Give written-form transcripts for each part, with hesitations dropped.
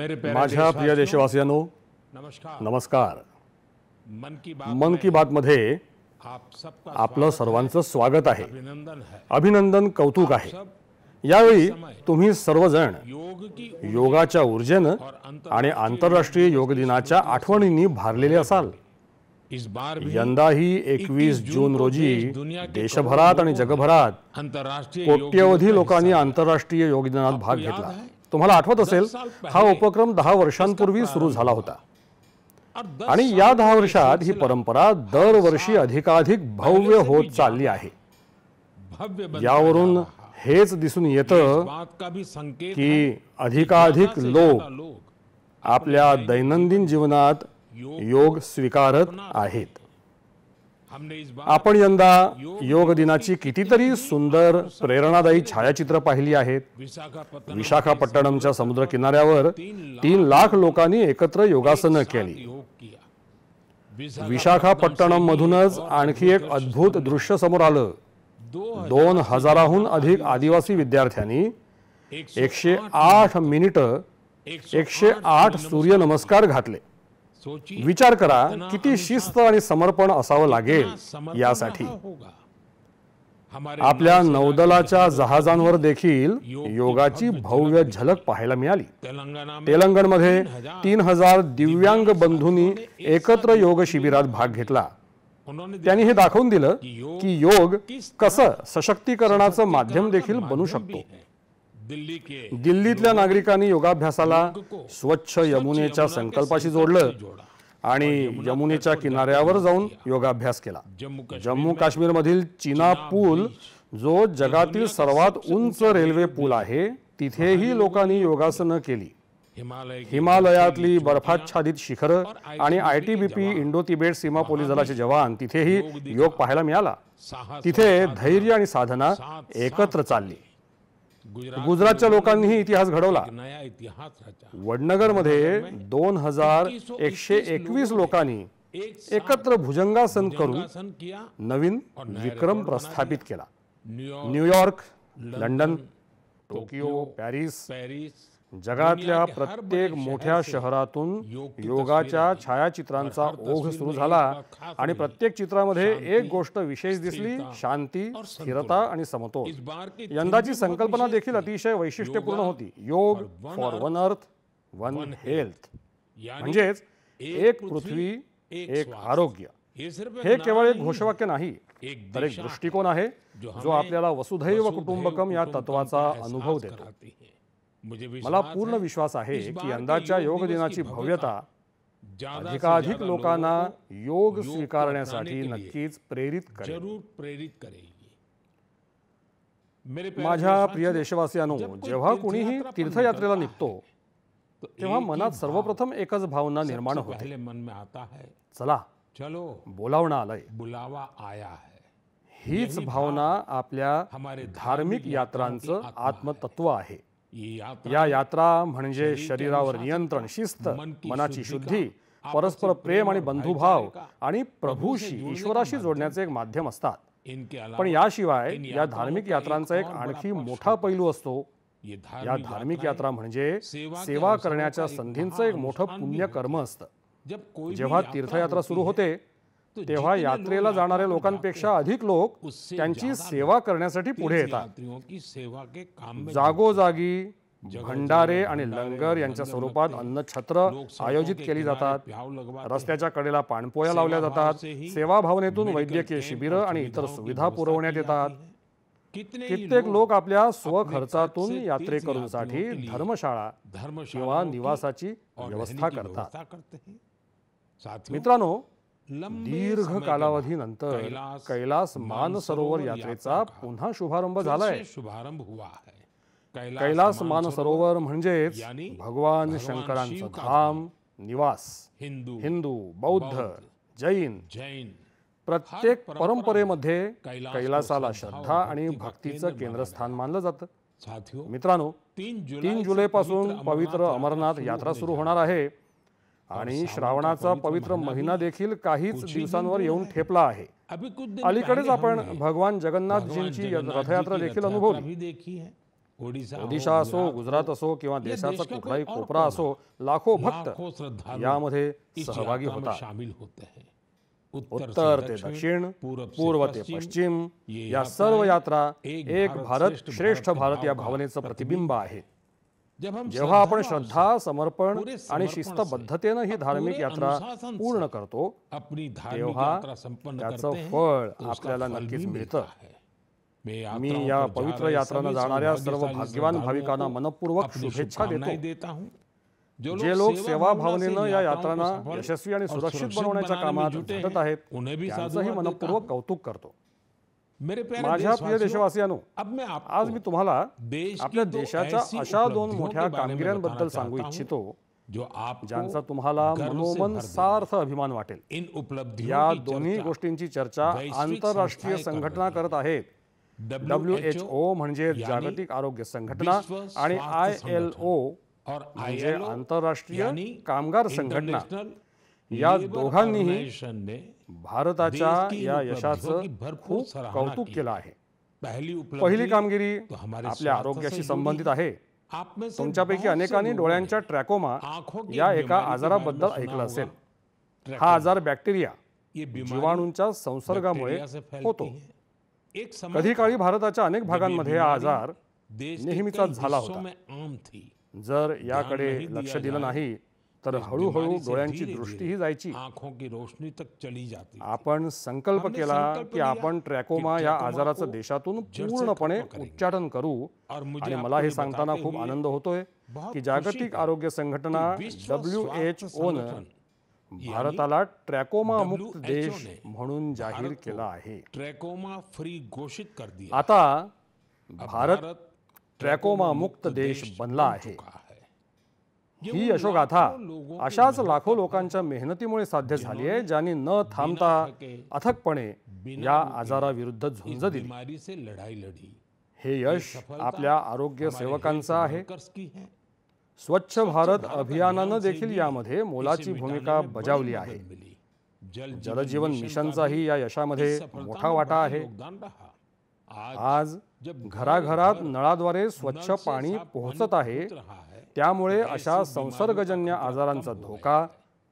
माझ्या प्रिय देशवासियांनो, नमस्कार। मन की बात मध्ये आपलं सर्वांचं स्वागत आहे। अभिनंदन, कौतुक आहे। यावेळी तुम्ही सर्वजण योगाच्या ऊर्जेने आणि आंतरराष्ट्रीय योग दिनाच्या आठवणींनी भारलेले असाल। यंदाही 21 जून रोजी देशभरात आणि जगभरात कोट्यवधी लोकांनी आंतरराष्ट्रीय योग दिनात भाग घेतला। तुम्हाला आठवत असेल, हा उपक्रम 10 वर्षांपूर्वी सुरू झाला होता आणि या 10 वर्षात ही परंपरा दरवर्षी अधिकाधिक भव्य होत चालली आहे। यावरून हेच दिसून येतं की अधिकाधिक लोक आपल्या दैनंदिन जीवनात योग स्वीकारत आहेत। आपण यंदा योग दिनाची कितीतरी सुंदर प्रेरणादायी छायाचित्र पाहिली आहेत। विशाखापट्टणमच्या समुद्र किनाऱ्यावर 3 लाख लोकांनी एकत्र योगासनं केली। विशाखापट्टणम मधूनच आणखी एक अद्भुत दृश्य समोर आलं। 2000हून अधिक आदिवासी विद्यार्थ्यांनी 108 मिनिटं 108 सूर्यनमस्कार घातले। विचार करा, किती शिस्त आणि समर्पण असावं लागेल यासाठी। आपल्या नौदलाच्या जहाजांवर देखील योगाची भव्य झलक पाहायला मिळाली। तेलंगणमध्ये 3000 दिव्यांग बंधूंनी एकत्र योग शिबिरात भाग घेतला। त्यांनी हे दाखवून दिलं की योग कसं सशक्तीकरणाचं माध्यम देखील बनू शकतो। दिल्लीतल्या नागरिकांनी योगाभ्यासाला स्वच्छ यमुनेच्या संकल्पाशी जोडलं आणि यमुनेच्या किनाऱ्यावर जाऊन योगाभ्यास केला। जम्मू काश्मीर मधील चीना पूल, जो जगातील सर्वात उंच रेल्वे पूल आहे, तिथेही लोकांनी योगासनं केली। हिमालयातली बर्फाच्छादित शिखरं आणि ITBP इंडो तिबेट सीमा पोलीस दलाचे जवान, तिथेही योग पाहायला मिळाला। तिथे धैर्य आणि साधना एकत्र चालली। गुजरातच्या लोकांनीही इतिहास घडवला। वडनगरमध्ये 2121 लोकांनी एकत्र भुजंगासन करून नवीन विक्रम प्रस्थापित केला। न्यूयॉर्क, लंडन, टोकियो, पॅरिस, जगातल्या प्रत्येक मोठ्या शहरातून योगाच्या छायाचित्रांचा ओघ सुरू झाला आणि प्रत्येक चित्रामध्ये एक गोष्ट विशेष दिसली: शांती, स्थिरता आणि समतोल। यंदाची संकल्पना देखील अतिशय वैशिष्ट्यपूर्ण होती: योग for one earth one health, म्हणजेच एक पृथ्वी एक आरोग्य। हे केवळ एक घोषवाक्य नाही, तर एक दृष्टिकोन आहे जो आपल्याला वसुधैव कुटुंबकम या तत्वाचा अनुभव देतो। मला पूर्ण विश्वास आहे की यंदाच्या योग दिनाची भव्यता अधिकाधिक लोकांना योग स्वीकारण्यासाठी नक्कीच प्रेरित करेल। माझ्या प्रिय देशवासियांनो, जेव्हा कोणीही तीर्थयात्रेला निघतो तेव्हा मनात सर्वप्रथम एकच भावना निर्माण होते: चला, बोलावणं आलंय, बुलावा आया है। हीच भावना आपल्या धार्मिक यात्रांचं आत्मतत्व आहे। या यात्रा म्हणजे शरीरावर नियंत्रण, शिस्त, मनाची शुद्धी, परस्पर प्रेम आणि बंधुभाव आणि प्रभूशी, ईश्वराशी जोडण्याचे एक माध्यम असतात। पण याशिवाय या धार्मिक यात्रांचा एक आणखी मोठा पैलू असतो। या धार्मिक यात्रा म्हणजे सेवा करण्याच्या संधींचं एक मोठं पुण्यकर्म असतं। जेव्हा तीर्थयात्रा सुरू होते तेव्हा यात्रेला जाणाऱ्या लोकांपेक्षा अधिक लोक त्यांची सेवा करण्यासाठी पुढे येतात। जागोजागी भंडारे आणि लंगर यांच्या स्वरूपात अन्नछत्र आयोजित केली जातात। रस्त्याच्या कडेला पाणपोया लावल्या जातात। सेवा भावनेतून वैद्यकीय शिबिरं आणि इतर सुविधा पुरवण्यात येतात। कित्येक लोक आपल्या स्वखर्चातून यात्रेकरूंसाठी धर्मशाळा किंवा निवासाची व्यवस्था करतात। मित्रांनो, दीर्घ कालावधीनंतर कैलास मानसरोवर यात्रेचा पुन्हा शुभारंभ झालाय। कैलास मानसरोवर म्हणजेच भगवान शंकरांचं धाम, निवास। हिंदू, बौद्ध, जैन प्रत्येक परंपरेमध्ये कैलासाला श्रद्धा आणि भक्तीचं केंद्रस्थान मानलं जातं। मित्रांनो, 3 जुलैपासून पवित्र अमरनाथ यात्रा सुरू होणार आहे आणि श्रावणाचा पवित्र महिना देखील काहीच दिवसांवर येऊन ठेपला आहे। अलीकडेच आपण भगवान जगन्नाथजींची रथयात्रा देखील अनुभवली। ओडिशा असो, गुजरात असो किंवा देशाचा कुठलाही कोपरा असो, लाखो भक्त यामध्ये सहभागी होतात. उत्तर ते दक्षिण, पूर्व ते पश्चिम, या सर्व यात्रा एक भारत श्रेष्ठ भारत या भावनेचं प्रतिबिंब आहेत. जेव्हा आपण श्रद्धा, समर्पण आणि शिस्तबद्धतेनं ही धार्मिक यात्रा पूर्ण करतो, तेव्हा त्याचं फळ आपल्याला नक्कीच मिळतं. मी या पवित्र यात्रांना जाणाऱ्या सर्व भाग्यवान भाविकांना मनपूर्वक शुभेच्छा देतो. जे लोक सेवा भावनेनं या यात्रांना यशस्वी आणि सुरक्षित बनवण्याच्या कामात झटत आहेत, त्यांचंही मनपूर्वक कौतुक करतो. माझ्या प्रिय देशवासियांनो, आज मी तुम्हाला आपल्या देशाच्या अशा 2 मोठ्या कामगिऱ्यांबद्दल सांगू इच्छितो ज्यांचा तुम्हाला मनोमन सार्थ अभिमान वाटेल. या दोन्ही गोष्टींची चर्चा आंतरराष्ट्रीय संघटना करत आहेत. WHO म्हणजे जागतिक आरोग्य संघटना आणि ILO म्हणजे आंतरराष्ट्रीय कामगार संघटना. या दोघांनीही भारताच्या या यशाचं खूप कौतुक केलं आहे. पहिली कामगिरी आपल्या आरोग्याशी संबंधित आहे. तुमच्यापैकी अनेकांनी डोळ्यांच्या ट्रॅकोमा या एका आजाराबद्दल ऐकलं असेल. हा आजार बॅक्टेरिया, जीवाणूंच्या संसर्गामुळे होतो. कधी काळी भारताच्या अनेक भागांमध्ये हा आजार नेहमीचाच झाला होता. जर याकडे लक्ष दिलं नाही तर हळूहळू डोळ्यांची दृष्टीही जायची. आपण संकल्प केला की आपण ट्रॅकोमा या आजाराचं देशातून पूर्णपणे उच्चाटन करू. आणि मला हे सांगताना खूप आनंद होतोय की जागतिक आरोग्य संघटना WHO नं भारताला ट्रॅकोमा मुक्त देश म्हणून जाहीर केला आहे. ट्रैकोमा फ्री घोषित कर दिया. आता भारत ट्रॅकोमा मुक्त देश बनला आहे. ही यशोगाथा अशाच लाखो लोकांच्या मेहनतीमुळे साध्य झाली आहे, ज्यांनी न थांबता अथकपणे या आजाराविरुद्ध झुंज दिली. हे यश आपल्या आरोग्य सेवकांचं आहे. स्वच्छ भारत अभियानानं देखील यामध्ये मोलाची भूमिका बजावली आहे. जलजीवन मिशनचाही या यशामध्ये मोठा वाटा आहे. आज घराघरात नळाद्वारे स्वच्छ पाणी पोहोचत आहे. त्यामुळे अशा संसर्गजन्य आजारांचा धोका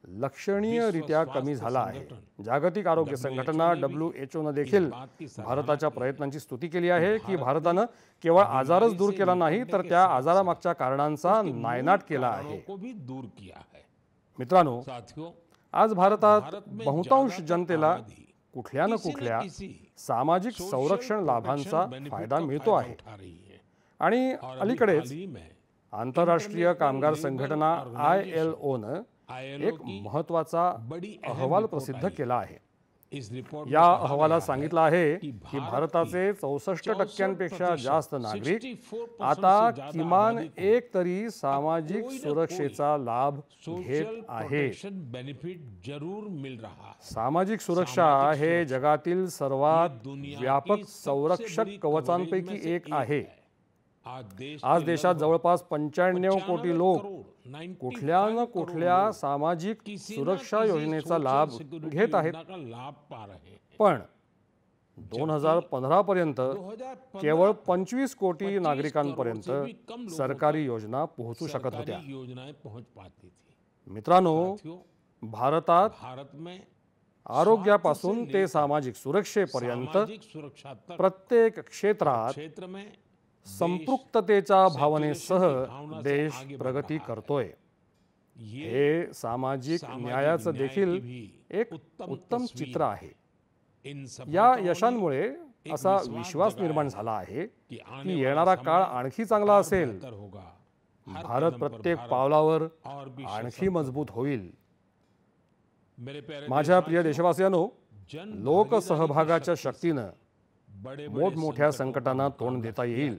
लक्षणीयरित्या कमी झाला आहे. जागतिक आरोग्य संघटना WHO ने देखील भारताच्या प्रयत्नांची स्तुती केली आहे की भारतानं केवळ आजारच दूर केला नाही तर त्या आजारामागच्या कारणांचा नायनाट केला आहे. मित्रांनो, आज भारतात बहुतांश जनतेला कुठल्या न कुठल्या सामाजिक संरक्षण लाभांचा फायदा मिळतो आहे. आणि अलीकडेच आंतरराष्ट्रीय कामगार संघटना ILO नं एक महत्त्वाचा अहवाल प्रसिद्ध केला आहे. या अहवालात सांगितलं आहे की भारताचे 64% जास्त नागरिक आता किमान एक तरी सामाजिक सुरक्षेचा लाभ घेत आहेत. सामाजिक सुरक्षा हे जगातील सर्वात व्यापक संरक्षक कवचांपैकी एक आहे. आज देशात जवळपास 95 कोटी लोक कुठल्या न कुठल्या सामाजिक सुरक्षा योजनेचा लाभ घेत आहेत. पण 2015 पर्यंत केवळ 25 कोटी नागरिकांपर्यंत सरकारी योजना पोहोचू शकत होत्या. मित्रांनो, भारतात आरोग्यापासून ते सामाजिक सुरक्षेपर्यंत प्रत्येक क्षेत्रात संपृक्ततेच्या भावनेसह देश प्रगती करतोय. हे सामाजिक न्यायाचं देखील एक उत्तम चित्र आहे. या यशांमुळे असा विश्वास निर्माण झाला आहे की येणारा काळ आणखी चांगला असेल. भारत प्रत्येक पावलावर आणखी मजबूत होईल. माझ्या प्रिय देशवासियांनो, लोकसहभागाच्या शक्तीनं मोठमोठ्या संकटांना तोंड देता येईल.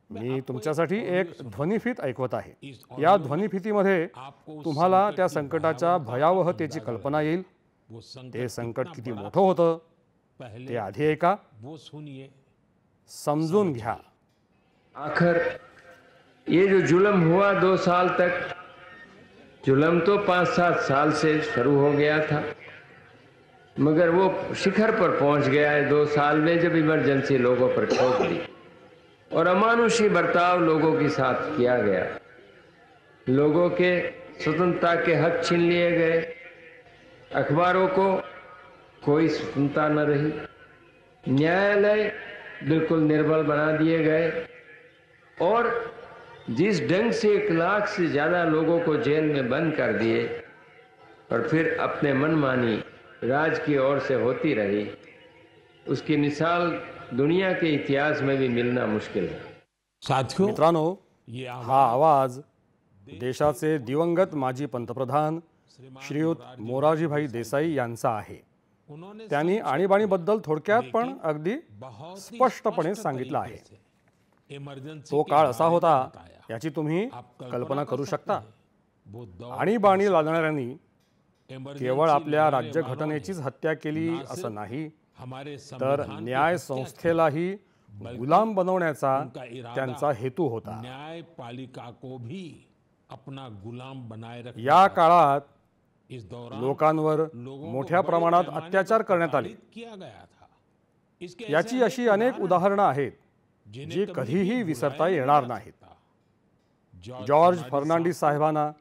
मी तुमच्यासाठी एक ध्वनिफीत ऐकवत आहे. या ध्वनिफितीमध्ये तुम्हाला त्या संकटाच्या भयावहतेची कल्पना येईल. ते संकट किती मोठं होतं ते आधी ऐका, समजून घ्या. आखिर ये जो जुल्म हुआ 2 साल तक, जुल्म तो 5-7 साल से शुरू हो गया था, मगर वो शिखर पर पहुंच गया है 2 साल में जब इमरजेंसी लोगों पर ठोक दी. और अमानुषी बर्ताव लोगों के साथ किया गया। लोगों के स्वतंत्रता के हक छीन लिए गए, अखबारों को कोई स्वतंत्रता न रही, न्यायालय बिल्कुल निर्बल बना दिए गए और जिस ढंग से 1 लाख से ज्यादा लोगों को जेल में बंद कर दिए और फिर अपने मनमानी राज की ओर से होती रही, उसकी मिसाल दुनिया के इतिहास में भी मिलना मुश्किल है। साथियों, मित्रांनो, हा आवाज देशाचे दिवंगत माजी पंतप्रधान श्रीयुत मोरारजीभाई देसाई यांचा आहे। त्यांनी आणीबाणीबद्दल थोडक्यात पण अगदी स्पष्टपणे सांगितलं आहे। तो काळ असा होता याची तुम्ही कल्पना करू शकता। आणीबाणी लादणाऱ्यांनी केवळ आपल्या राज्यघटनेचीच हत्या केली असं नाही, तर न्याय संस्थेलाही गुलाम बनवण्याचा त्यांचा हेतू होता। न्यायपालिका को भी अपना गुलाम बनाए रखा। या काळात लोकांवर मोठ्या प्रमाणात अत्याचार करण्यात आले। याची अशी अनेक उदाहरणं आहेत जी कधीही विसरता येणार नाहीत। जॉर्ज फर्नांडिस साहेबांना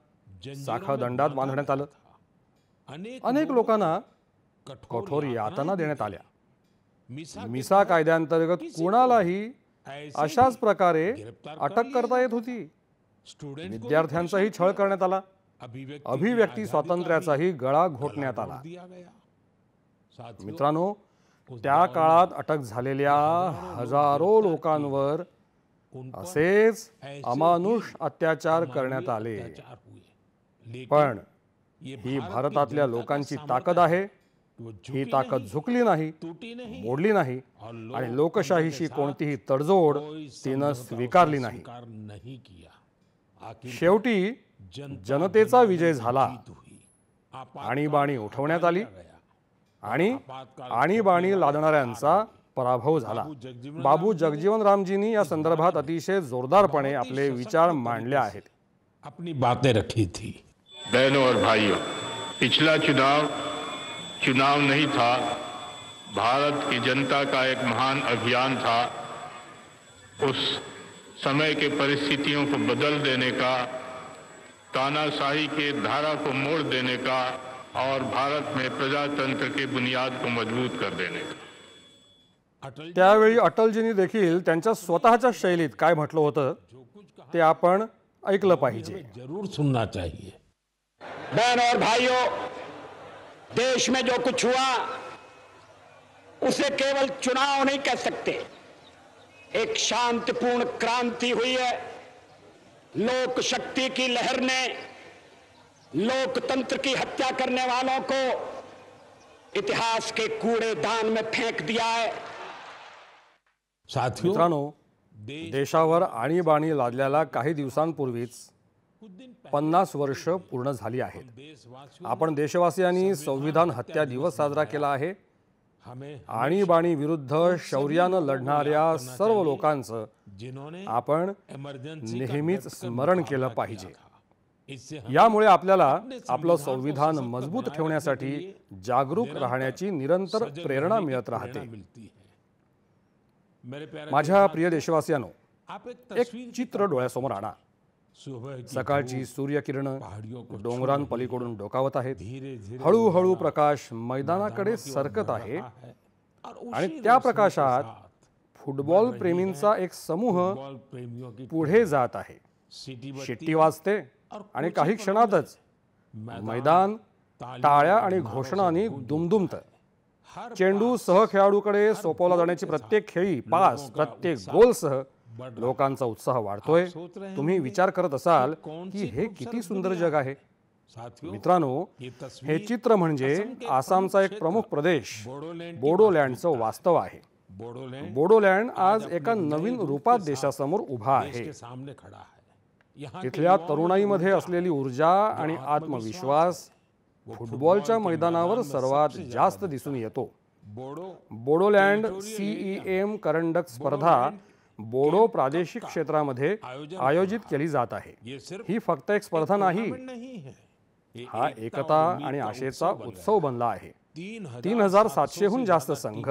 साखळदंडात बांधण्यात आलं। अनेक लोकांना कठोर यातना देण्यात आल्या। मिसा कायद्याअंतर्गत कुणालाही अशाच प्रकारे अटक करता येत होती। विद्यार्थ्यांचाही छळ करण्यात आला। अभिव्यक्ती स्वातंत्र्याचाही गळा घोटण्यात आला। मित्रांनो, त्या काळात अटक झालेल्या हजारो लोकांवर असेच अमानुष अत्याचार करण्यात आले। पण ही भारतातल्या लोकांची ताकद आहे। ही ताकद झुकली नाही, मोडली नाही आणि लोकशाहीशी कोणतीही तडजोड तिनं स्वीकारली नाही। शेवटी जनतेचा विजय झाला। आणीबाणी उठवण्यात आली आणि आणीबाणी लादणाऱ्यांचा पराभव झाला। बाबू जगजीवन रामजींनी या संदर्भात अतिशय जोरदारपणे आपले विचार मांडले आहेत। अपनी बातें रखी थी। बहनों और भाइयों, पिछला चुनाव नहीं था, भारत की जनता का एक महान अभियान था। उस समय के परिस्थितियों को बदल देने का, तानाशाही के धारा को मोड़ देने का और भारत में प्रजातंत्र की बुनियाद को मजबूत कर देने का। त्यावेळी अटलजींनी देखील त्यांच्या स्वतःच्या शैलीत काय म्हटलं होतं ते आपण ऐकलं पाहिजे। जरूर सुनना चाहिए। बहनों और भाइयों, देश में जो कुछ हुआ उसे केवल चुनाव नहीं कह सकते। एक शांतिपूर्ण क्रांति हुई है। लोक शक्ति की लहर ने लोकतंत्र की हत्या करने वालों को इतिहास के कूड़ेदान में फेंक दिया है। साथियों, मित्रांनो, देशावर आणीबाणी लादल्याला काही दिवसांपूर्वीच 50 वर्ष पूर्ण झाली आहेत। आपण देशवासियांनी संविधान हत्या दिवस साजरा केला आहे। आणीबाणी विरुद्ध शौर्यानं लढणाऱ्या सर्व लोकांचं आपण नेहमीच स्मरण केलं पाहिजे। यामुळे आपल्याला आपलं संविधान मजबूत ठेवण्यासाठी जागरूक राहण्याची निरंतर प्रेरणा मिळत राहते। माझ्या प्रिय देशवासियांनो, एक चित्र डोळ्यासमोर आणा। सकाळची सूर्यकिरण डोंगरांपलीकडून डोकावत आहेत। हळूहळू प्रकाश मैदानाकडे सरकत आहे आणि त्या प्रकाशात फुटबॉल प्रेमींचा एक समूह पुढे जात आहे। शिट्टी वाजते आणि काही क्षणातच मैदान टाळ्या आणि घोषणांनी दुमदुमतं। चेंडू सहखेळाडूकडे सोपवला जाण्याची प्रत्येक खेळी, पास, प्रत्येक गोलसह लोकांचा उत्साह वाढतोय। तुम्ही विचार करत असाल की हे किती सुंदर जग आहे। मित्रांनो, हे चित्र म्हणजे आसामचा एक प्रमुख प्रदेश बोडोलँडचं वास्तव आहे। बोडोलँड आज एका नवीन रूपात देशासमोर उभा आहे। तिथल्या तरुणाईमध्ये असलेली ऊर्जा आणि आत्मविश्वास फुटबॉलच्या मैदानावर सर्वात जास्त दिसून येतो। बोडोलँड CEM करंडक स्पर्धा बोडो प्रादेशिक क्षेत्रामध्ये आयोजित केली जात आहे। ही फक्त एक स्पर्धा नाही, हा एकता आणि आशेचा उत्सव बनला आहे। 3700 हून जास्त संघ,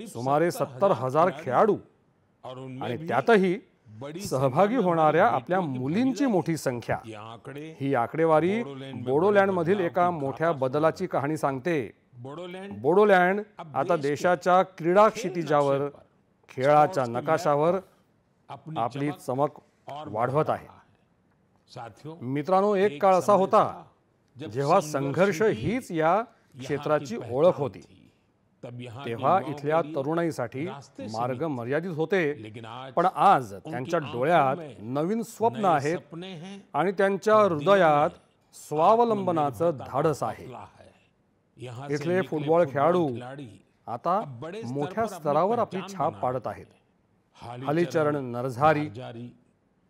सुमारे 70,000 खेळाडू और उनमें आणि भी त्यातही बड़ी सहभागी होणाऱ्या आपल्या मुलींची मोठी संख्या. ये आंकड़े ही आकडेवारी बोडोलँडमधील एका मोठ्या बदलाची कहाणी सांगते. बोडोलँड आता देशाच्या क्रीडा क्षितिजावर, खेळाच्या नकाशावर आपली चमक वाढवत आहे. मित्रांनो, एक काळ असा होता जेव्हा संघर्ष हीच या क्षेत्राची ओळख होती. तेव्हा इथल्या तरुणाईसाठी मार्ग मर्यादित होते, पण आज त्यांच्या डोळ्यात नवीन स्वप्न आहेत आणि त्यांच्या हृदयात स्वावलंबनाचं धाडस आहे. इथले फुटबॉल खेळाडू आता मोठ्या स्तरावर आपली छाप पाडत आहेत. हलीचरण नरझारी,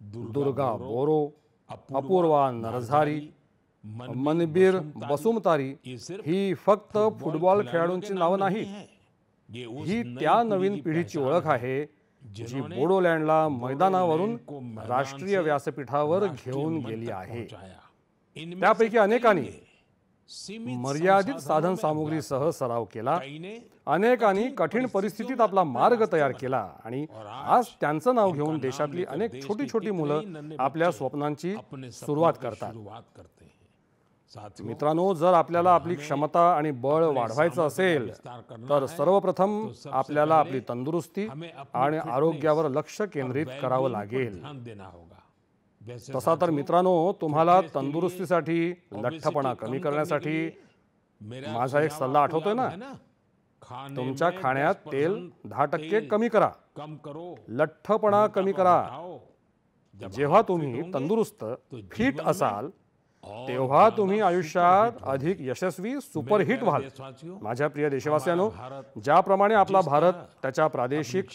दुर्गा बोरो, अपूर्वा नरझारी, मनबीर बसुमतारी ही फक्त फुटबॉल खेळाडूंची नावं नाहीत. ही त्या नवीन पिढीची ओळख आहे जी बोडोलँडला मैदानावरून राष्ट्रीय व्यासपीठावर घेऊन गेली आहे. त्यापैकी अनेकांनी मर्यादित साधन सामुग्रीसह सराव केला, अनेकांनी कठीण परिस्थितीत आपला मार्ग तयार केला आणि आज त्यांचं नाव घेऊन देशातली अनेक छोटी छोटी मुलं आपल्या स्वप्नांची सुरुवात करतात. मित्रांनो, जर आपल्याला आपली क्षमता आणि बळ वाढवायचं असेल तर सर्वप्रथम आपल्याला आपली तंदुरुस्ती आणि आरोग्यावर लक्ष केंद्रित करावं लागेल. तसा तर मित्रांनो, तुम्हाला तंदुरुस्तीसाठी, लठ्ठपणा कमी करण्यासाठी माझा एक सल्ला आठवतोय ना? तुमच्या खाण्यात तेल 10% कमी करा, लठ्ठपणा कमी करा. जेव्हा तुम्ही तंदुरुस्त, फिट असाल तेव्हा तुम्ही आयुष्यात अधिक यशस्वी, सुपरहिट व्हाल. माझ्या प्रिय देशवासियांनो, ज्याप्रमाणे आपला भारत त्याच्या प्रादेशिक,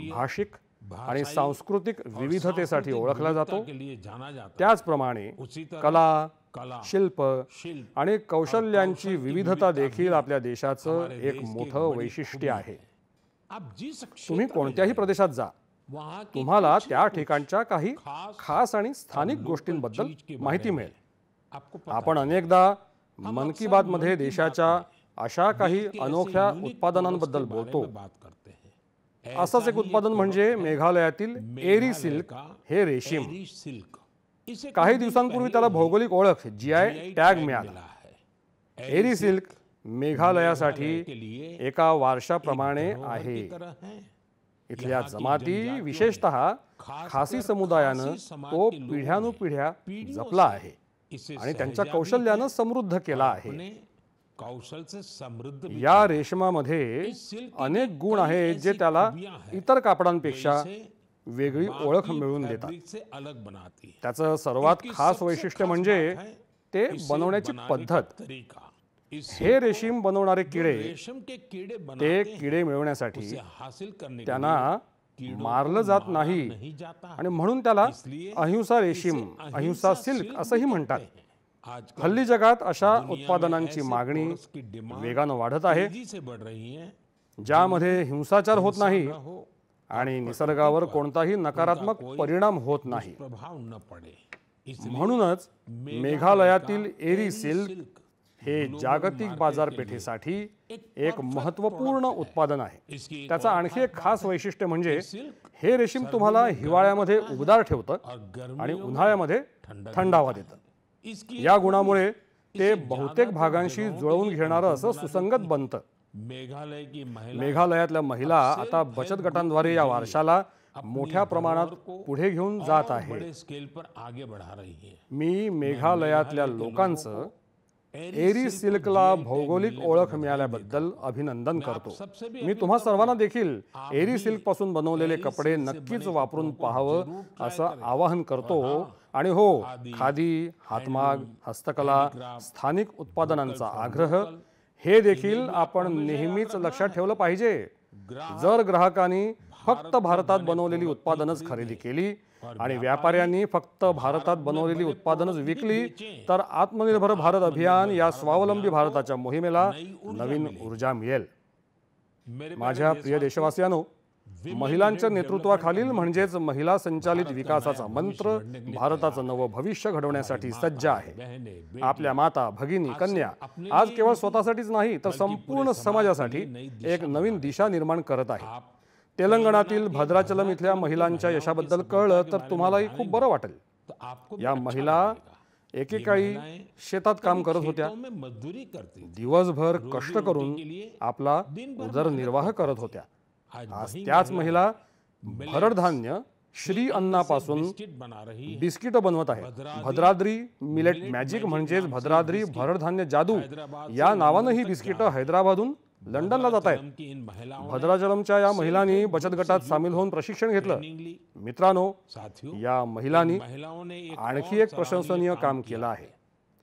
भाषिक आणि सांस्कृतिक विविधतेसाठी ओळखला जातो, त्याचप्रमाणे कला, शिल्प आणि कौशल्यांची विविधता देखील आपल्या देशाचं एक मोठं वैशिष्ट्य आहे. तुम्ही कोणत्याही प्रदेशात जा, तुम्हाला त्या ठिकाणच्या काही खास आणि स्थानिक गोष्टींबद्दल माहिती मिळेल. आपण अनेकदा मन की बात मध्ये देशाच्या अशा काही अनोख्या उत्पादनांबद्दल बोलतो. असंच एक उत्पादन म्हणजे मेघालयातील एरी सिल्क हे रेशीम. काही दिवसांपूर्वी त्याला भौगोलिक ओळख GI टॅग मिळाला. एरी सिल्क मेघालयासाठी एका वारशाप्रमाणे आहे. इथल्या जमाती, विशेषतः खासी समुदायानं तो पिढ्यानुपिढ्या जपला आहे आणि त्यांच्या कौशल्यानं समृद्ध केला आहे. या रेशमामध्ये अनेक गुण आहेत जे त्याला इतर कापडांपेक्षा वेगळी ओळख मिळवून देतात. त्याचं सर्वात खास वैशिष्ट्य म्हणजे ते बनवण्याची पद्धत. हे रेशीम बनवणारे किडे, ते किडे मिळवण्यासाठी त्यांना मारलं जात नाही आणि म्हणून त्याला अहिंसा रेशीम, अहिंसा सिल्क असंही म्हणतात. हल्ली जगात अशा उत्पादनांची मागणी वेगानं वाढत आहे, ज्यामध्ये हिंसाचार होत नाही आणि निसर्गावर कोणताही नकारात्मक परिणाम होत नाही. म्हणूनच मेघालयातील एरी सिल्क हे जागतिक बाजारपेठेसाठी एक महत्त्वपूर्ण उत्पादन आहे. त्याचा आणखी एक खास वैशिष्ट्य म्हणजे हे रेशीम तुम्हाला हिवाळ्यामध्ये उबदार ठेवतं आणि उन्हाळ्यामध्ये थंडावा देतं. या गुणामुळे ते बहुतेक भागांशी जुळवून घेणारं असं सुसंगत बनतं. मेघालयातल्या महिला आता बचत गटांद्वारे या वारशाला मोठ्या प्रमाणात पुढे घेऊन जात आहेत. मी मेघालयातल्या लोकांचं एरी सिल्कला भौगोलिक ओळख मिळाल्याबद्दल अभिनंदन करतो. मी तुम्हा सर्वांना देखील एरी सिल्क पासून बनवलेले कपडे नक्कीच वापरून पाहावं असं आवाहन करतो. आणि हो, खादी, हातमाग, हस्तकला, स्थानिक उत्पादनांचा आग्रह हे देखील आपण नेहमीच लक्षात ठेवलं पाहिजे. जर ग्राहकांनी फक्त भारतात बनवलेली उत्पादनच खरेदी केली आणि व्यापाऱ्यांनी फक्त भारतात बनवलेली उत्पादनच विकली तर आत्मनिर्भर भारत अभियान या स्वावलंबी भारताच्या मोहिमेला नवीन ऊर्जा मिळेल. माझ्या प्रिय देशवासियांनो, महिलांच्या नेतृत्वाखालील म्हणजेच महिला संचालित विकासाचा मंत्र भारताचं नवं भविष्य घडवण्यासाठी सज्ज आहे. आपल्या माता, भगिनी, कन्या आज केवळ स्वतःसाठीच नाही तर संपूर्ण समाजासाठी एक नवीन दिशा निर्माण करत आहे. तेलंगणातील भद्राचलम इथल्या महिलांच्या यशाबद्दल कळलं तर तुम्हालाही खूप बरं वाटेल. तो आपको भी या अच्छा महिला लगेगा. एकेकाळी शेतात काम करत होत्या, खेतों में मजदूरी करती थी. दिवसभर कष्ट करून आपला उदरनिर्वाह करत होत्या. आज त्याच महिला भरड धान्य श्री अन्नापासून बिस्किट बना रही है. बिस्किट बनवत आहेत. भद्राद्री मिलेट मॅजिक म्हणजेच भद्राद्री भरडधान्य जादू या नावानं ही बिस्किटं हैदराबादहून लंडनला जात आहेत. की इन महिलाओं भद्राचलमच्या या महिलांनी बचत गटात सामील होऊन प्रशिक्षण घेतलं. ट्रेनिंग ली. मित्रांनो, साथियों, या महिलांनी महिलाओं ने एक आणखी एक प्रशंसनीय काम केलं आहे.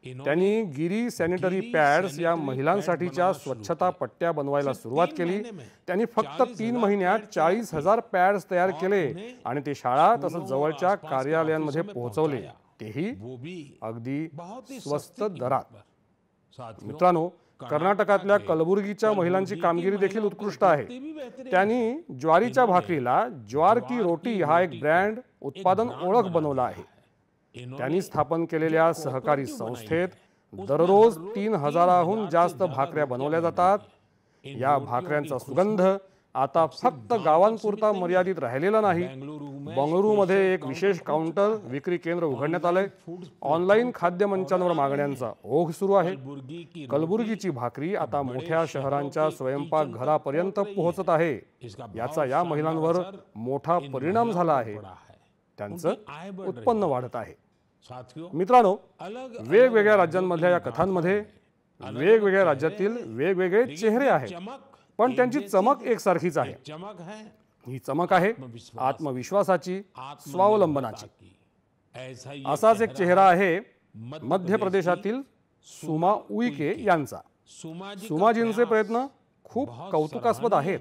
त्यांनी गिरी सॅनिटरी पॅड्स या महिलांसाठीच्या स्वच्छता पट्ट्या बनवायला सुरुवात केली. त्यांनी फक्त 3 महिन्यात 40,000 पॅड्स तयार केले आणि ते शाळा तसंच जवळच्या कार्यालयांमध्ये पोहोचवले, तेही वो भी अगदी बहुत ही स्वस्त सस्ती दरात. कीमत पर. साथियों, मित्रांनो, कर्नाटकातल्या कलबुर्गीच्या महिलांची कामगिरी देखील उत्कृष्ट आहे. त्यांनी ज्वारीच्या भाकरीला ज्वार की रोटी हा एक ब्रँड उत्पादन ओळख बनवला आहे. त्यांनी स्थापन केलेल्या सहकारी संस्थेत दररोज 3,000हून जास्त भाकऱ्या बनवल्या जातात. या भाकऱ्यांचा सुगंध आता फक्त गावांपुरता मर्यादित राहिलेला नाही. बंगळुरूमध्ये एक विशेष काउंटर विक्री केंद्र उघडण्यात आलंय. ऑनलाईन खाद्य मंचांवर मागण्यांचा ओघ सुरू आहे. कलबुर्गीची भाकरी आता मोठ्या शहरांच्या स्वयंपाक घरापर्यंत पोहोचत आहे. याचा या महिलांवर मोठा परिणाम झाला आहे. त्यांचं उत्पन्न वाढत आहे. साथियों, मित्रांनो, वेगवेगळ्या राज्यांमधल्या या कथांमध्ये वेगवेगळ्या राज्यातील वेगवेगळे चेहरे आहेत, पण त्यांची चमक एकसारखीच आहे. चमक है ही चमक आहे आत्मविश्वासाची, स्वावलंबनाची. ऐसा ही असाच एक चेहरा आहे मध्य प्रदेशातील सुमा उईके यांचा. सुमाजींचे प्रयत्न खूप कौतुकास्पद आहेत.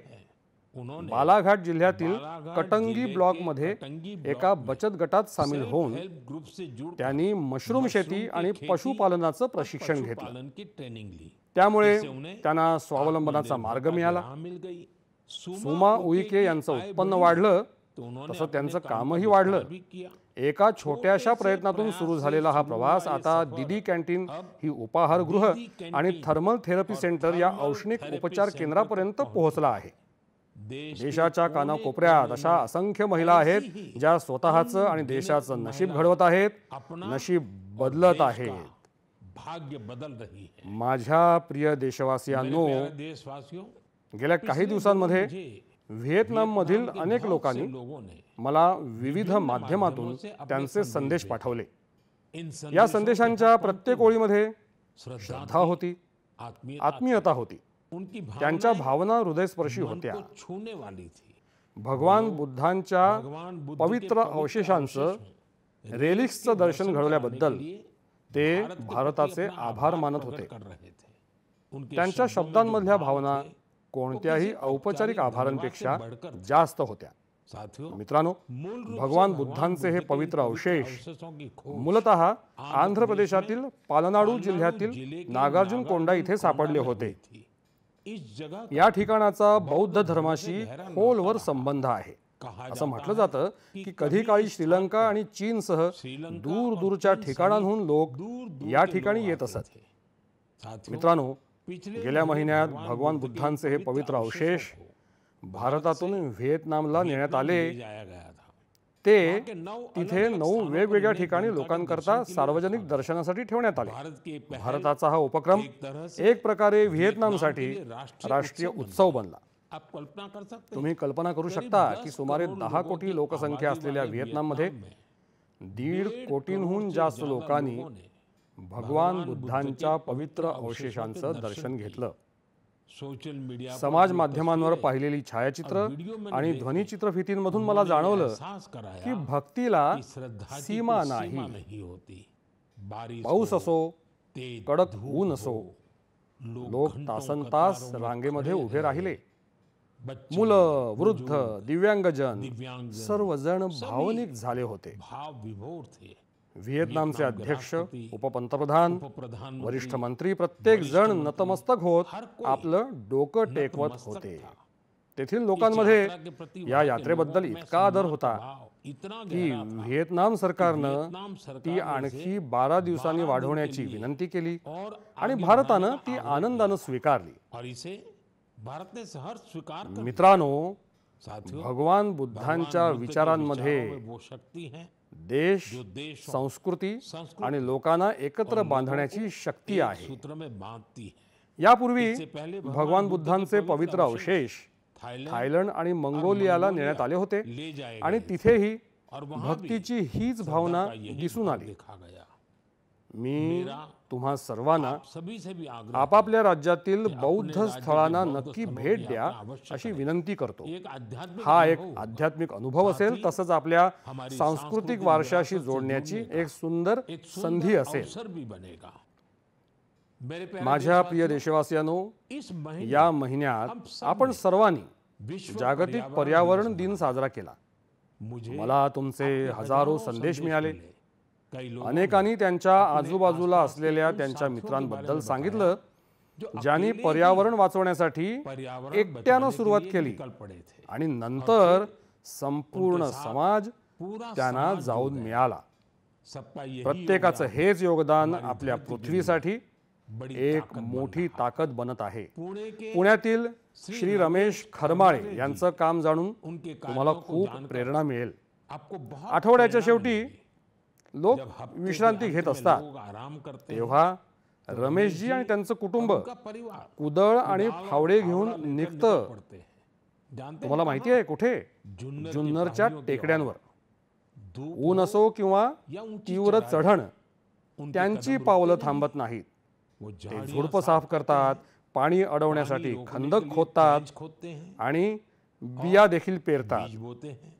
उन्होंने बालाघाट जिल्ह्यातील बालाघाट कटंगी जिले ब्लॉक के मध्ये कटंगी एका बचत गटात सामील होऊन हेल्प ग्रुप से जुड़ त्यांनी मशरूम शेती आणि पशुपालनाचं प्रशिक्षण घेतलं. पालन की ट्रेनिंग ली. त्यामुळे त्यांना स्वावलंबनाचा मार्ग मिळाला. मिल गई. सुमा उईके यांचं उत्पन्न वाढलं, तसं त्यांचं कामही वाढलं. एका छोट्याशा प्रयत्नातून सुरू झालेला हा प्रवास आता दीदी कॅन्टीन ही उपाहारगृह आणि थर्मल थेरपी सेंटर या औष्णिक उपचार केंद्रापर्यंत पोहोचला आहे. देशाच्या कानाकोपऱ्यात अशा असंख्य महिला आहेत ज्या स्वतःचं आणि देशाचं नशीब घडवत आहेत, नशीब बदलत आहेत. भाग्य बदल रही है. माझ्या प्रिय देशवासियांनो, देशवासियों, गेल्या काही दिवसांमध्ये व्हिएतनाममधील अनेक लोकांनी लोगों ने मला विविध माध्यमातून त्यांचे संदेश पाठवले. इन या संदेशांच्या प्रत्येक ओळीमध्ये श्रद्धा होती, आत्मीयता आत्मीयता होती. उनकी त्यांच्या भावना हृदयस्पर्शी मन होत्या. को छूने वाली थी. भगवान बुद्धांच्या भगवान बुद्ध पवित्र अवशेषांचं रेलिक्सचं दर्शन घडवल्याबद्दल ते भारताचे आभार मानत होते. कर रहे थे. उनके त्यांच्या शब्दांमधल्या भावना कोणत्याही औपचारिक आभारांपेक्षा जास्त होत्या. साथियों, मित्रांनो, मूल रूप भगवान से बुद्धांचे हे पवित्र अवशेष अवशेषों की खोज मूलतः आंध्र प्रदेशातील पालनाडू जिल्ह्यातील नागार्जुन कोंडा इथे सापडले होते. थी. इस जगह या ठिकाणाचा बौद्ध धर्माशी खोलवर संबंध आहे. असं म्हटलं जातं की कधी काळी श्रीलंका आणि चीनसह दूर दूरच्या ठिकाणांहून लोक या ठिकाणी येत असत. मित्रांनो, गेल्या महिन्यात भगवान बुद्धांचे हे पवित्र अवशेष भारतातून व्हिएतनामला नेण्यात आले. जाया गया था. ते तिथे 9 वेगवेगळ्या ठिकाणी लोकांकरता सार्वजनिक दर्शनासाठी ठेवण्यात आले. भारत की पहल भारताचा हा उपक्रम एक प्रकारे व्हिएतनामसाठी राष्ट्रीय उत्सव बनला. आप कल्पना कर सकते तुम्ही कल्पना करू शकता की सुमारे 10 कोटी लोकसंख्या असलेल्या व्हिएतनाममध्ये 1.5 कोटींहून जास्त लोकांनी भगवान बुद्धांच्या पवित्र अवशेषांचं दर्शन घेतलं. सोशल मीडिया समाज माध्यमांवर पाहिलेली छायाचित्र आणि ध्वनिचित्रफितींमधून मला जाणवलं की भक्तीला सीमा नाही. नहीं होती. बारिश पाऊस असो, तेज कडक ऊन असो, लोक तासनतास रांगेमध्ये उभे राहिले. बच्चे, मुलं, वृद्ध, दिव्यांगजन दिव्यांगजन सर्वजण भावनिक झाले होते. भाव विभोर थे. व्हिएतनामचे अध्यक्ष, उपपंतप्रधान, प्रधान वरिष्ठ मंत्री प्रत्येक जण नतमस्तक होत आपलं डोकं टेकवत होते. तेथील लोकांमध्ये या यात्रेबद्दल इतका आदर होता इतना की व्हिएतनाम सरकारनं ती आणखी 12 दिवसांनी वाढवण्याची विनंती केली आणि भारतानं ती आनंदानं स्वीकारली. और इसे भारत ने सहर्ष स्वीकार कर. मित्रांनो, साथियों, भगवान बुद्धांच्या बुद्ध के विचारांमध्ये विचारों में वो शक्ति है देश, जो देश और संस्कृती संस्कृती आणि लोकांना एकत्र और बांधण्याची लोगों को शक्ती एक आहे। सूत्र में बांधती है। यापूर्वी इससे पहले भगवान बुद्धांचे पवित्र अवशेष थायलंड आणि मंगोलियाला नेण्यात आले होते ले जाए आणि गए तिथेही और वहां भी भक्तीची हीच भावना का यही दिसून भाव आली। देखा गया। मी तुम्हा सर्वांना सभी से भी आग्रह आपापल्या राज्यातील बौद्ध राज्य स्थळांना के बौद्ध नक्की स्थलों भेट की द्या यात्रा अवश्य अशी करें। विनंती करतो। एक आध्यात्मिक हा एक अनुभव होगा। आध्यात्मिक अनुभव साथ असेल, ही तसंच आपल्या हमारी सांस्कृतिक सांस्कृतिक वारशाशी विरासत से जोडण्याची जुड़ने का एक सुंदर एक संधी सुंदर असेल। अवसर भी बनेगा। मेरे प्यारे माझ्या प्रिय देशवासियों, देशवासियांनो, इस महीने या हम महिन्यात सब आपण ने सर्वांनी विश्व जागतिक पर्यावरण दिन साजरा केला। मुझे मला तुमचे आपके हजारो संदेश मिळाले। कई लोगों अनेकांनी त्यांच्या आजूबाजूला आसपास असलेल्या के त्यांच्या साथियों के बारे मित्रांबद्दल में सांगितलं जो ज्यांनी अकेले पर्यावरण वाचवण्यासाठी पर्यावरण एकट्यानं बचाने के सुरुवात लिए केली निकल पड़े थे आणि नंतर संपूर्ण उनके साथ समाज पूरा त्यांना समाज जाऊन जुड़ गया। मिळाला। सबका यही प्रत्येकाचं योगदान हेच योगदान हमारी आपल्या धरती के पृथ्वीसाठी बड़ी एक ताकत बन मोठी रहा है। ताकद बनत आहे। पुणे के पुण्यातील श्री रमेश खरमाळे जी यांचं काम जाणून उनके तुम्हाला कार्यों को खूप जानकर प्रेरणा मिळेल। आपको बहुत आठवड्याच्या प्रेरणा शेवटी मिलेगी। लोक जब हफ्ते के विश्रांती अंत घेत में असतात लोग आराम करते हैं, तेव्हा रमेशजी आणि त्यांचं कुटुंब उनका परिवार कुदळ आणि दावा फावडे फावड़ा घेऊन लेकर निघतं। निकल पड़ते हैं। जानते तुम्हाला हैं माहिती कहाँ? आहे कुठे? जुन्नर की जुन्नरच्या पहाड़ियों की टेकड्यांवर धूप ऊन असो किंवा या ऊंची तीव्र चढाई, चढण उनके त्यांची कदम पावलं रुकते नहीं। थांबत नाहीत। वो ते झाड़ियां झुडपं साफ करतात, पाणी अडवण्यासाठी पानी रोकने के खंदक लिए खोदतात trench खोदते हैं, आणि बिया देखील पेरतात। बीज बोते हैं।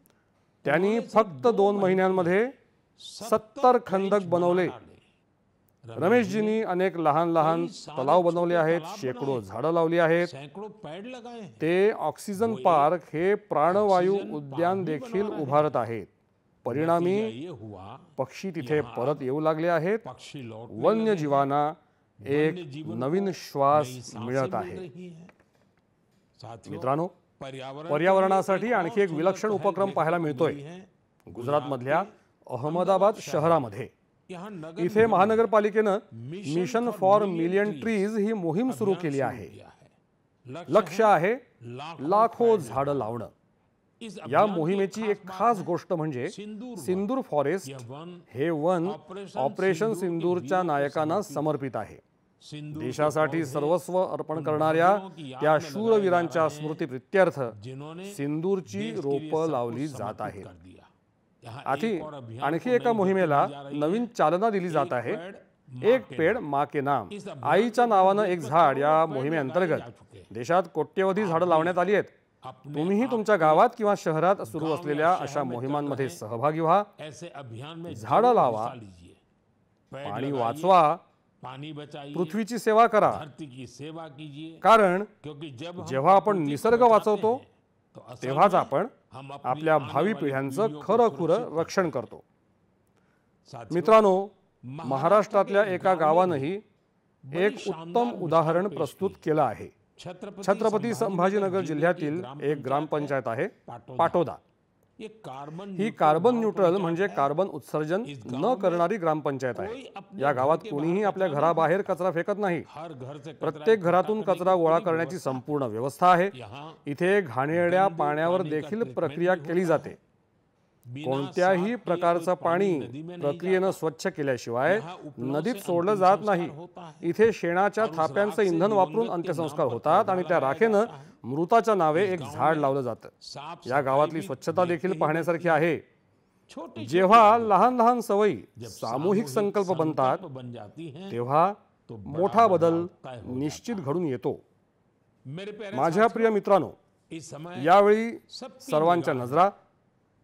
त्यांनी उन्होंने सिर्फ फक्त 2 2 महिन्यांमध्ये 70 खंदक trench बनवले। बना डाले। रमेशजींनी अनेक लहान लहान तलाव बनवले आहेत, शेकडो झाडं लावली आहेत। सैकड़ों पेड़ लगाए हैं। ते ऑक्सिजन पार्क हे प्राणवायू उद्यान देखील उभारत आहेत। परिणामी नतीजा ये हुआ पक्षी तिथे परत येऊ लागले आहेत। पक्षी लौट वन्यजीवांना एक नवीन श्वास मिळत आहे। मित्रांनो, पर्यावरणासाठी आणखी एक विलक्षण उपक्रम पाहायला मिळतोय गुजरातमधल्या अहमदाबाद शहरामध्ये। इथे महानगरपालिकेनं मिशन फॉर मिलियन ट्रीज ही मोहीम सुरू केली आहे। लक्ष्य आहे लाखो झाडं लावणं। या मोहिमेची एक खास गोष्ट म्हणजे सिंदूर फॉरेस्ट हे वन ऑपरेशन सिंदूरच्या नायकांना समर्पित आहे। देशासाठी सर्वस्व अर्पण करणाऱ्या त्या शूरवीरांच्या स्मृतीप्रित्यर्थ सिंदूरची रोपं लावली जात आहेत। आणखी एका मोहिमेला नवीन चालना दिली जात आहे। एक पेड़ माँ के नाम, आईच्या नावानं एक झाड या मोहिमेअंतर्गत देशात कोट्यवधी झाडं लावण्यात आली आहेत। तुम्हीही तुमच्या गावात किंवा शहरात सुरू असलेल्या अशा मोहिमांमध्ये सहभागी व्हा। झाडं लावा, पाणी वाचवा, पृथ्वीची सेवा करा। कारण जेव्हा आपण निसर्ग वाचवतो तेव्हाच आपण आपल्या भावी पिढ्यांचं खरंखुरं रक्षण करतो। मित्रांनो, महाराष्ट्रातल्या एका गावानंही एक उत्तम उदाहरण प्रस्तुत केलं आहे। छत्रपती संभाजीनगर जिल्ह्यातील एक ग्रामपंचायत आहे पाटोदा। ही कार्बन न्यूट्रल म्हणजे कार्बन उत्सर्जन न करणारी ग्रामपंचायत आहे। या गावात कोणीही आपल्या घराबाहेर कचरा फेकत नाही। प्रत्येक घरातून कचरा गोळा करण्याची संपूर्ण व्यवस्था आहे। इथे घाणेरड्या पाण्यावर देखील प्रक्रिया केली जाते। कोणत्याही प्रकारचं पाणी प्रक्रियेनं स्वच्छ केल्याशिवाय नदीत सोडलं जात नाही। इथे शेणाच्या थाप्यांचं इंधन वापरून अंत्यसंस्कार होतात आणि त्या राखेनं मृताच्या नावे एक झाड लावलं जातं। या गावातली स्वच्छता देखील पाहण्यासारखी आहे। जेव्हा लहान लहान सवयी सामूहिक संकल्प बनतात तेव्हा मोठा बदल निश्चित घडून येतो। माझ्या प्रिय मित्रांनो, यावेळी सर्वांच्या नजरा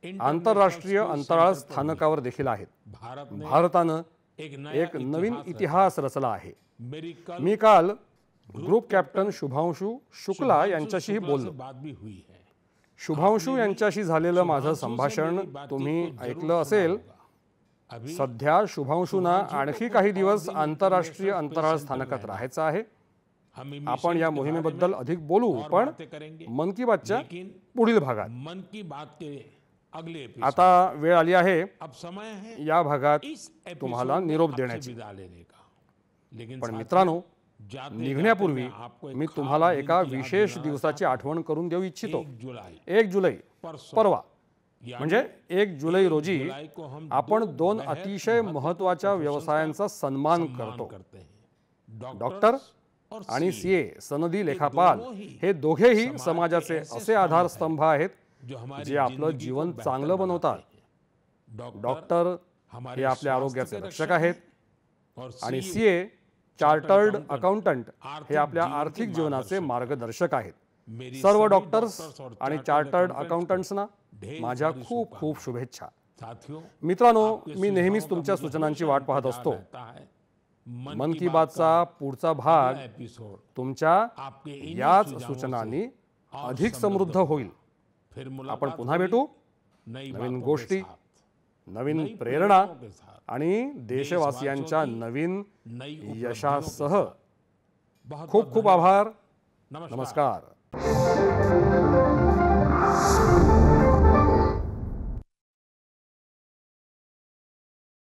आंतरराष्ट्रीय अंतराळ स्थानकावर देखील आहेत। भारतानं एक नवीन इतिहास रचला आहे। मी काल ग्रुप कॅप्टन शुभांशु शुक्ला यांच्याशीही बोललो। शुभांशु यांच्याशी झालेलं माझं संभाषण तुम्ही ऐकलं असेल। सध्या शुभांशूंना आणखी काही दिवस आंतरराष्ट्रीय अंतराळ स्थानकात राहायचं आहे। आपण या मोहिमेबद्दल अधिक बोलू, पण मन की बातच्या पुढील भागात। आता वेळ आली आहे या भागात तुम्हाला निरोप देण्याची। पण मित्रांनो, निघण्यापूर्वी मी तुम्हाला एका विशेष दिवसाची आठवण करून देऊ इच्छितो. 1 जुलै परवा म्हणजे 1 जुलै रोजी आपण 2 अतिशय महत्त्वाच्या व्यवसायांचा सन्मान करतो. डॉक्टर आणि CA सनदी लेखापाल हे दोघेही समाजाचे असे आधारस्तंभ आहेत जे आपलं जीवन चांगलं बनवतात. डॉक्टर हे आपल्या आरोग्याचे रक्षक आहेत आणि CA चार्टर्ड अकाउंटंट हे आपल्या आर्थिक जीवनाचे मार्गदर्शक आहेत. सर्व डॉक्टर्स आणि चार्टर्ड अकाउंटंट्सना माझ्या खूप खूप शुभेच्छा. मित्रांनो, मी नेहमीच तुमच्या सूचनांची वाट पाहत असतो. मन की बातचा पुढचा भाग तुमच्या याच सूचनांनी अधिक समृद्ध होईल. आपण पुन्हा भेटू नवीन गोष्टी, नवीन प्रेरणा आणि देशवासियांच्या नवीन यशासह. खूप खूप आभार. नमस्कार.